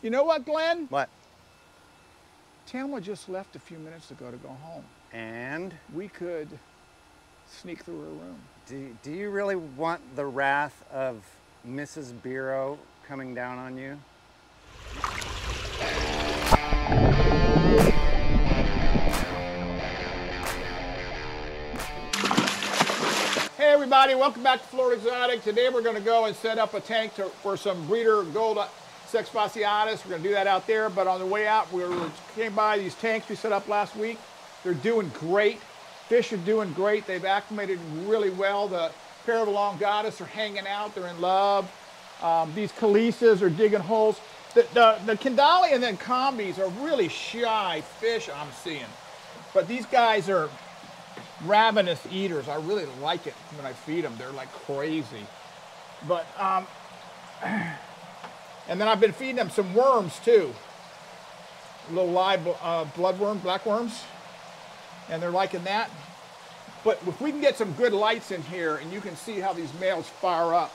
You know what, Glenn? What? Tamla just left a few minutes ago to go home. And? We could sneak through her room. Do you really want the wrath of Mrs. Bureau coming down on you? Hey everybody, welcome back to Florida Exotic. Today we're going to go and set up a tank for some breeder gold sexfasciatus. We're going to do that out there, but on the way out we came by these tanks we set up last week. They're doing great. Fish are doing great. They've acclimated really well. The pair of elongatus are hanging out. They're in love. These calisas are digging holes. The Kendali and then combis are really shy fish I'm seeing. But these guys are ravenous eaters. I really like it when I feed them. They're like crazy. But, and then I've been feeding them some worms too. Little live bloodworm, black worms. And they're liking that. But if we can get some good lights in here and you can see how these males fire up,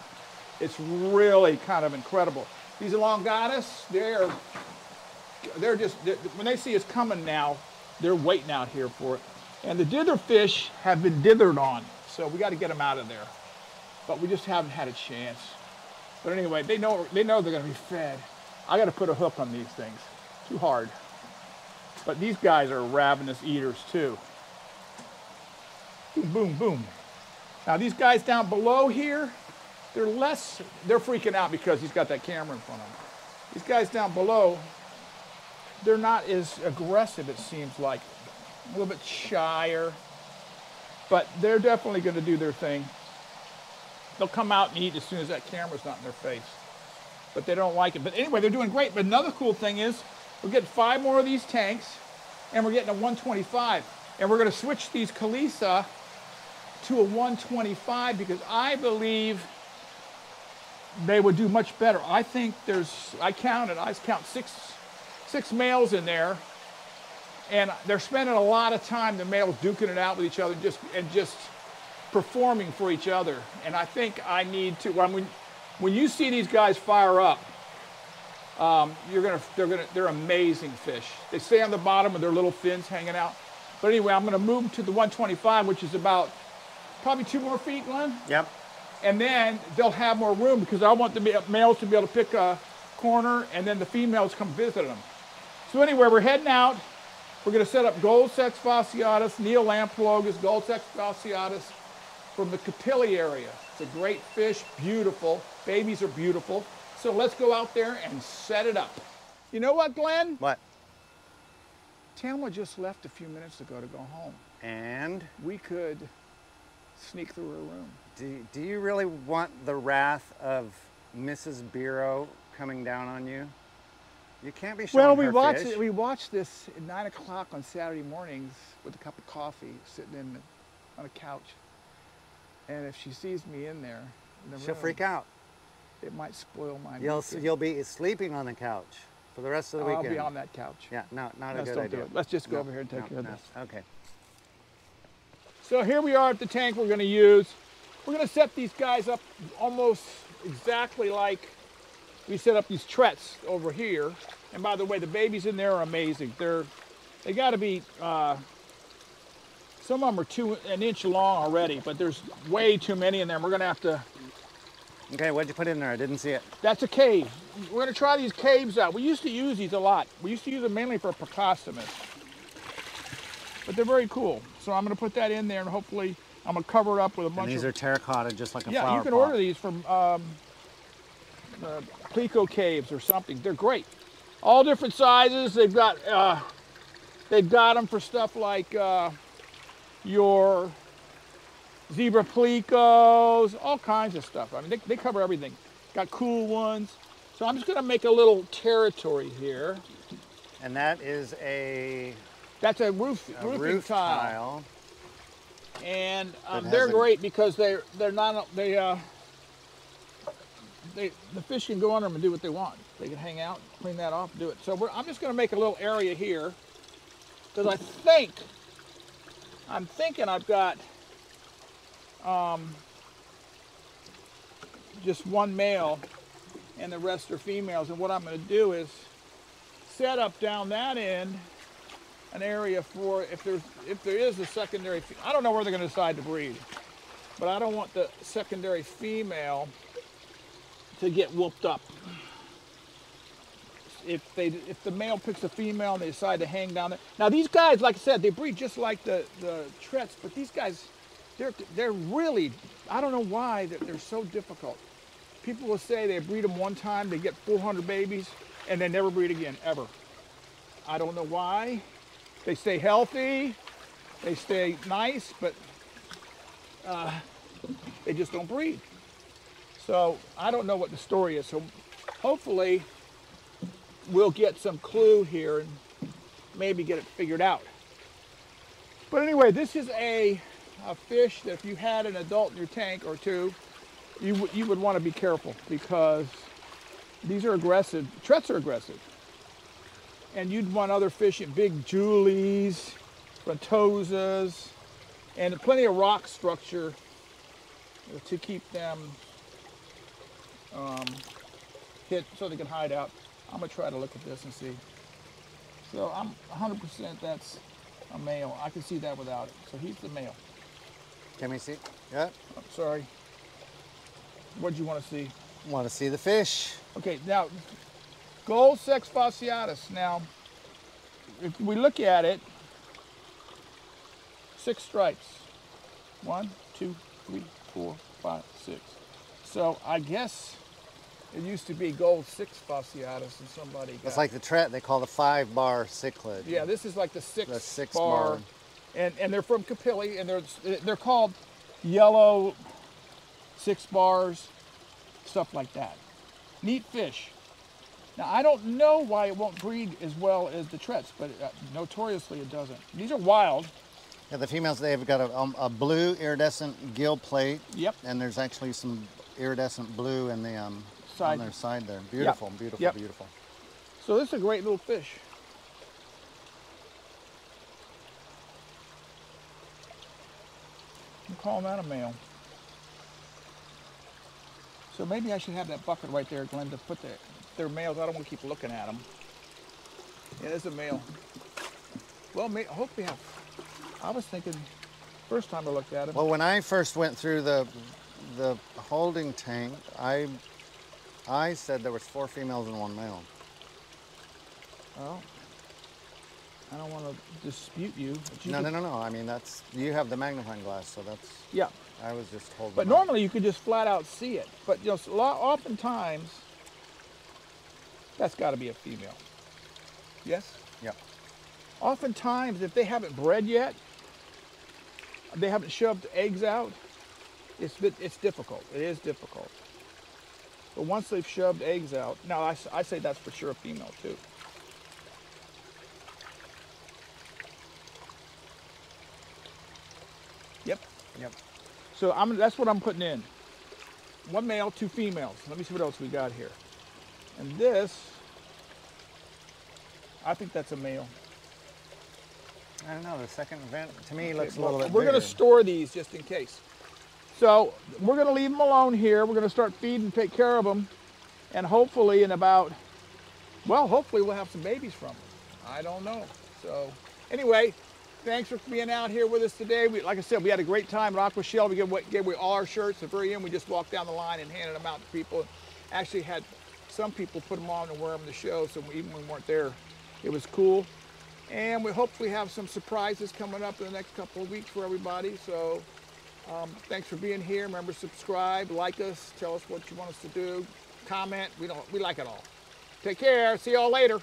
it's really kind of incredible. These elongatus, they're just, when they see us coming now, they're waiting out here for it. And the dither fish have been dithered on, so we got to get them out of there. But we just haven't had a chance. But anyway, they know they're going to be fed. I got to put a hook on these things. Too hard. But these guys are ravenous eaters too. Boom, boom, boom. Now these guys down below here, they're freaking out because he's got that camera in front of them. These guys down below, they're not as aggressive, it seems like. A little bit shyer, but they're definitely going to do their thing. They'll come out and eat as soon as that camera's not in their face, but they don't like it. But anyway, they're doing great. But another cool thing is we're getting 5 more of these tanks, and we're getting a 125. And we're going to switch these Calisa to a 125 because I believe they would do much better. I think I count 6 males in there. And they're spending a lot of time, the males, duking it out with each other and just performing for each other. And I think I need to, when you see these guys fire up, they're amazing fish. They stay on the bottom with their little fins hanging out. But anyway, I'm going to move them to the 125, which is about probably 2 more feet, Glenn. Yep. And then they'll have more room because I want the males to be able to pick a corner and then the females come visit them. So anyway, we're heading out. We're going to set up gold sexfasciatus, Neolamprologus gold sexfasciatus from the Capilli area. It's a great fish, beautiful. Babies are beautiful. So let's go out there and set it up. You know what, Glenn? What? Tamla just left a few minutes ago to go home. And? We could sneak through her room. Do you really want the wrath of Mrs. Bureau coming down on you? You can't be showing her fish. We watched this at 9 o'clock on Saturday mornings with a cup of coffee, sitting on a couch. And if she sees me in there, she'll freak out. It might spoil my mood. You'll be sleeping on the couch for the rest of the weekend. I'll be on that couch. Yeah, not a good idea. Do it. Let's just go over here and take care of this. Okay. So here we are at the tank we're going to use. We're going to set these guys up almost exactly like we set up these treats over here. And by the way, the babies in there are amazing. They got to be, some of them are an inch long already, but there's way too many in there. We're going to have to. Okay, what'd you put in there? I didn't see it. That's a cave. We're going to try these caves out. We used to use these a lot. We used to use them mainly for Procossus, but they're very cool. So I'm going to put that in there, and hopefully I'm going to cover it up with a bunch of. These are terracotta, just like a flower pot. Yeah, you can order these from Plico Caves or something. They're great. All different sizes. They've got them for stuff like your zebra plecos, all kinds of stuff. I mean, they cover everything. Got cool ones. So I'm just going to make a little territory here. And that is that's a roofing tile. And they're great because the fish can go under them and do what they want. They can hang out, clean that off, and do it. So I'm just going to make a little area here because I'm thinking I've got just one male and the rest are females. And what I'm going to do is set up down that end an area for if there is a secondary. I don't know where they're going to decide to breed, but I don't want the secondary female to get whooped up. If the male picks a female and they decide to hang down there. Now these guys, like I said, they breed just like the Trets, but these guys, they're really, I don't know why they're so difficult. People will say they breed them one time, they get 400 babies, and they never breed again, ever. I don't know why. They stay healthy, they stay nice, but they just don't breed. So I don't know what the story is. So hopefully we'll get some clue here and maybe get it figured out. But anyway, this is a fish that if you had an adult in your tank or two, you would want to be careful because these are aggressive. Trets are aggressive. And you'd want other fish, big Julies, Frontosas, and plenty of rock structure to keep them hit so they can hide out. I'm gonna try to look at this and see. So I'm 100% that's a male. I can see that without it. So he's the male. Can we see? Yeah. I'm sorry. What did you want to see? Want to see the fish. Okay, now, gold sexfasciatus. Now, if we look at it, 6 stripes. 1, 2, 3, 4, 5, 6. So I guess it used to be gold sexfasciatus and somebody got It's like the Tret, they call the 5-bar cichlid. Yeah, this is like the 6 6 bar. And they're from Capilli, and they're called yellow 6 bars, stuff like that. Neat fish. Now, I don't know why it won't breed as well as the Trets, but notoriously it doesn't. These are wild. Yeah, the females, they've got a blue iridescent gill plate. Yep. And there's actually some iridescent blue in the side. on their side there. Beautiful, Yep. beautiful, Yep. beautiful. So this is a great little fish. I'm calling that a male. So maybe I should have that bucket right there, Glenn, to put their males. I don't want to keep looking at them. Yeah, there's a male. Well, I hope we have. I was thinking, first time I looked at him. Well, when I first went through the holding tank, I said there was 4 females and 1 male. Well, I don't want to dispute you. But No. I mean, you have the magnifying glass, so that's. Yeah. I was just holding. But normally you could just flat out see it. But you know, oftentimes that's got to be a female. Yes. Yep. Oftentimes, if they haven't bred yet, they haven't shoved eggs out. It's difficult. It is difficult. But once they've shoved eggs out, now I say that's for sure a female too. Yep. Yep. So that's what I'm putting in. 1 male, 2 females. Let me see what else we got here. And this, I think that's a male. I don't know. The second event to me looks a little bit. We're going to store these just in case. So we're going to leave them alone here. We're going to start feeding, take care of them, and hopefully hopefully we'll have some babies from them. I don't know. So anyway, thanks for being out here with us today. Like I said, we had a great time at Aqua Shell. We gave away all our shirts at the very end. We just walked down the line and handed them out to people. Actually had some people put them on and wear them to the show, so even when we weren't there, it was cool. And we hopefully have some surprises coming up in the next couple of weeks for everybody. So thanks for being here. Remember, subscribe, like us, tell us what you want us to do, comment. We like it all. Take care. See y'all later.